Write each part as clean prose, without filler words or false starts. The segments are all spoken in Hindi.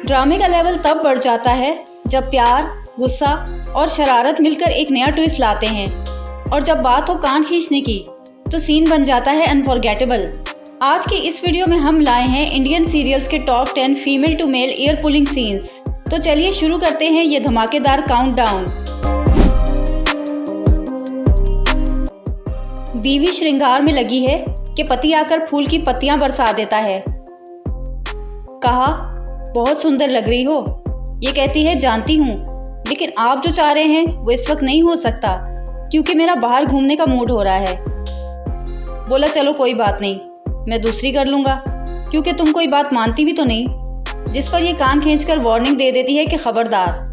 ड्रामे का लेवल तब बढ़ जाता है जब प्यार, गुस्सा और शरारत मिलकर एक नया ट्विस्ट लाते हैं, और जब बात हो कान खींचने की तो सीन बन जाता है अनफॉरगेटेबल। आज की इस वीडियो में हम लाए हैं इंडियन सीरियल्स के top 10 female to male ear pulling scenes. तो चलिए शुरू करते हैं ये धमाकेदार काउंटडाउन। बीवी श्रृंगार में लगी है कि पति आकर फूल की पत्तियां बरसा देता है। कहा, बहुत सुंदर लग रही हो। ये कहती है, जानती हूँ, लेकिन आप जो चाह रहे हैं वो इस वक्त नहीं हो सकता क्योंकि मेरा बाहर घूमने का मूड हो रहा है। बोला, चलो कोई बात नहीं, मैं दूसरी कर लूँगा क्योंकि तुम कोई बात मानती भी तो नहीं। जिस पर ये कान खींचकर वार्निंग दे देती है कि खबरदार।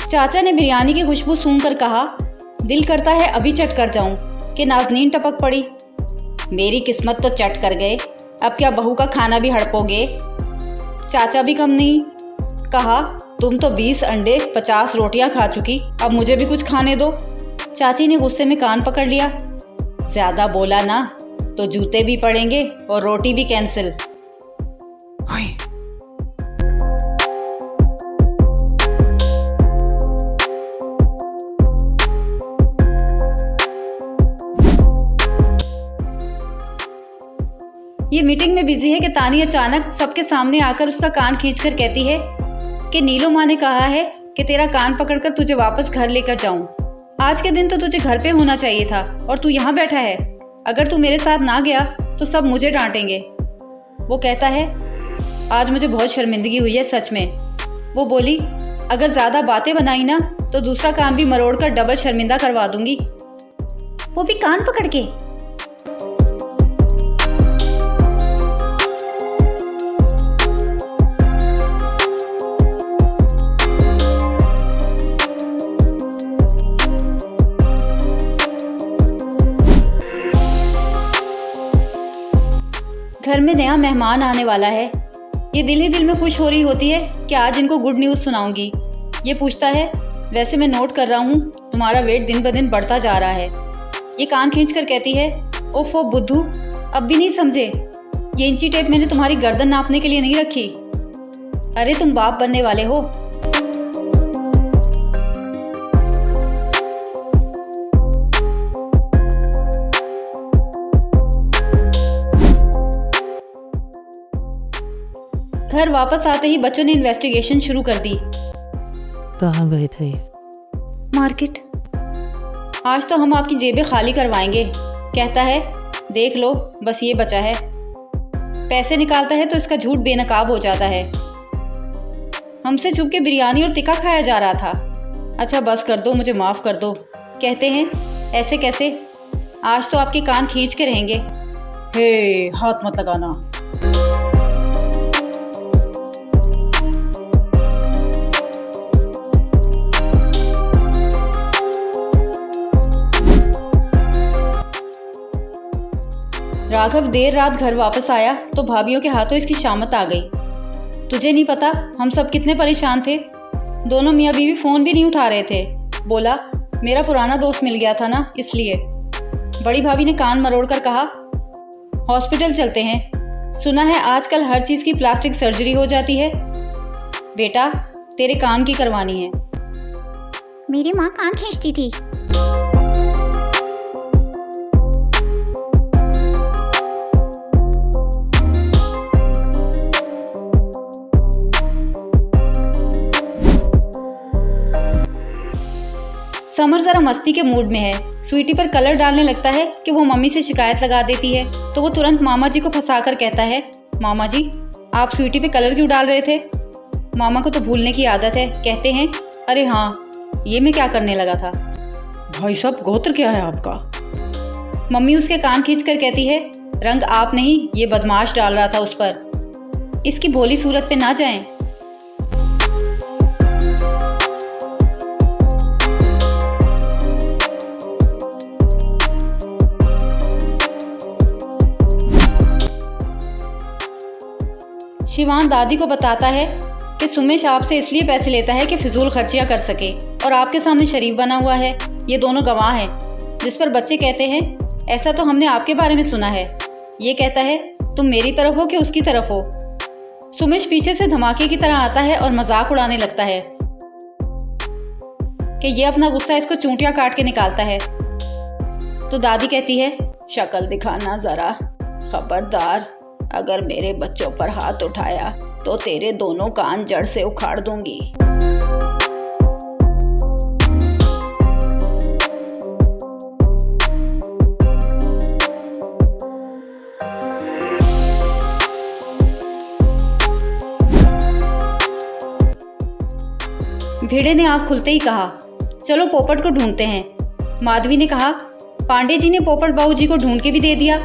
चाचा ने बिरयानी की खुशबू सूंघकर कहा, दिल करता है अभी चट कर जाऊं कि नाज़नीन टपक पड़ी। मेरी किस्मत तो चट कर गए, अब क्या बहू का खाना भी हड़पोगे। चाचा भी कम नहीं, कहा, तुम तो 20 अंडे 50 रोटियां खा चुकी, अब मुझे भी कुछ खाने दो। चाची ने गुस्से में कान पकड़ लिया, ज्यादा बोला ना तो जूते भी पड़ेंगे और रोटी भी कैंसिल। ये मीटिंग में बिजी है कि तानी अचानक सबके सामने आकर उसका कान खींचकर कहती है कि नीलू माँ ने कहा है कि तेरा कान पकड़कर तुझे वापस घर लेकर जाऊं। आज के दिन तो तुझे घर पे होना चाहिए था और तू यहाँ बैठा है। अगर तू मेरे साथ ना गया तो सब मुझे डांटेंगे। वो कहता है, आज मुझे बहुत शर्मिंदगी हुई है सच में। वो बोली, अगर ज़्यादा बातें बनाई ना तो दूसरा कान भी मरोड़ कर डबल शर्मिंदा करवा दूंगी, वो भी कान पकड़ के। घर में नया मेहमान आने वाला है। ये दिल ही दिल में खुश हो रही होती है कि आज इनको गुड न्यूज़ सुनाऊंगी। ये पूछता है, वैसे मैं नोट कर रहा हूँ तुम्हारा वेट दिन ब दिन बढ़ता जा रहा है। ये कान खींचकर कहती है, ओफो बुद्धू, अब भी नहीं समझे। ये इंची टेप मैंने तुम्हारी गर्दन नापने के लिए नहीं रखी। अरे तुम बाप बनने वाले हो। घर वापस आते ही बच्चों ने इन्वेस्टिगेशन शुरू कर दी। कहाँ गए थे? मार्केट। आज तो हम आपकी जेबें खाली करवाएंगे। कहता है, देख लो बस ये बचा है। पैसे निकालता है तो इसका झूठ बेनकाब हो जाता है। हमसे छुप के बिरयानी और टिक्का खाया जा रहा था। अच्छा बस कर दो, मुझे माफ़ कर दो। कहते हैं, ऐसे कैसे, आज तो आपके कान खींच के रहेंगे। हे, हाथ मत लगाना। राघव देर रात घर वापस आया तो भाभीयों के हाथों इसकी शामत आ गई। तुझे नहीं पता हम सब कितने परेशान थे। दोनों मियाँ बीवी फ़ोन भी नहीं उठा रहे थे। बोला, मेरा पुराना दोस्त मिल गया था ना इसलिए। बड़ी भाभी ने कान मरोड़कर कहा, हॉस्पिटल चलते हैं। सुना है आजकल हर चीज़ की प्लास्टिक सर्जरी हो जाती है। बेटा, तेरे कान की करवानी है। मेरी माँ कान खींचती थी। समर जरा मस्ती के मूड में है। स्वीटी पर कलर डालने लगता है कि वो मम्मी से शिकायत लगा देती है तो वो तुरंत मामा जी को फंसाकर कहता है, मामा जी आप स्वीटी पे कलर क्यों डाल रहे थे? मामा को तो भूलने की आदत है। कहते हैं, अरे हाँ, ये मैं क्या करने लगा था। भाई साहब, गोत्र क्या है आपका? मम्मी उसके कान खींच कर कहती है, रंग आप नहीं, ये बदमाश डाल रहा था उस पर। इसकी भोली सूरत पे ना जाएं। शिवान दादी को बताता है कि सुमेश आपसे इसलिए पैसे लेता है कि फिजूल खर्चियाँ कर सके और आपके सामने शरीफ बना हुआ है, ये दोनों गवाह हैं। जिस पर बच्चे कहते हैं ऐसा तो हमने आपके बारे में सुना है। ये कहता है तुम मेरी तरफ हो कि उसकी तरफ हो। सुमेश पीछे से धमाके की तरह आता है और मजाक उड़ाने लगता है कि ये अपना गुस्सा इसको चूंटियां काट के निकालता है। तो दादी कहती है शक्ल दिखाना ज़रा, खबरदार अगर मेरे बच्चों पर हाथ उठाया तो तेरे दोनों कान जड़ से उखाड़ दूंगी। भेड़े ने आँख खुलते ही कहा चलो पोपट को ढूंढते हैं। माधवी ने कहा पांडे जी ने पोपट बाबू जी को ढूंढ के भी दे दिया।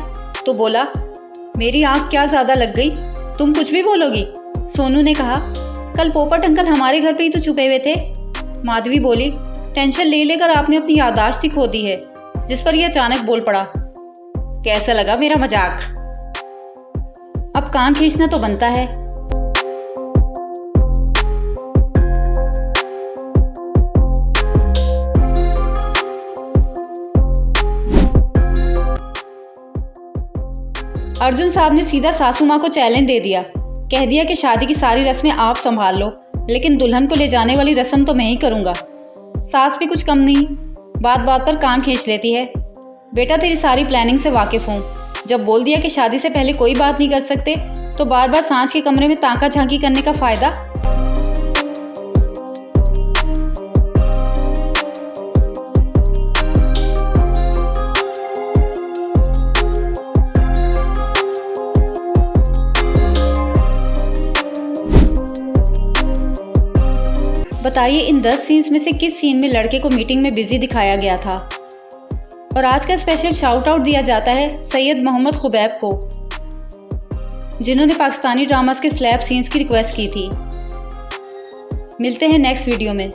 तो बोला मेरी आँख क्या ज़्यादा लग गई, तुम कुछ भी बोलोगी। सोनू ने कहा कल पोपट अंकल हमारे घर पे ही तो छुपे हुए थे। माधवी बोली टेंशन ले लेकर आपने अपनी याददाश्त ही खो दी है। जिस पर यह अचानक बोल पड़ा कैसा लगा मेरा मजाक। अब कान खींचना तो बनता है। अर्जुन साहब ने सीधा सासू माँ को चैलेंज दे दिया, कह दिया कि शादी की सारी रस्में आप संभाल लो, लेकिन दुल्हन को ले जाने वाली रस्म तो मैं ही करूँगा। सास भी कुछ कम नहीं, बात बात पर कान खींच लेती है। बेटा तेरी सारी प्लानिंग से वाकिफ़ हूँ। जब बोल दिया कि शादी से पहले कोई बात नहीं कर सकते तो बार बार सांझ के कमरे में ताका झांकी करने का फ़ायदा। बताइए इन 10 सीन्स में से किस सीन में लड़के को मीटिंग में बिजी दिखाया गया था। और आज का स्पेशल शाउट आउट दिया जाता है सैयद मोहम्मद खुबैब को, जिन्होंने पाकिस्तानी ड्रामास के स्लैब सीन्स की रिक्वेस्ट की थी। मिलते हैं नेक्स्ट वीडियो में।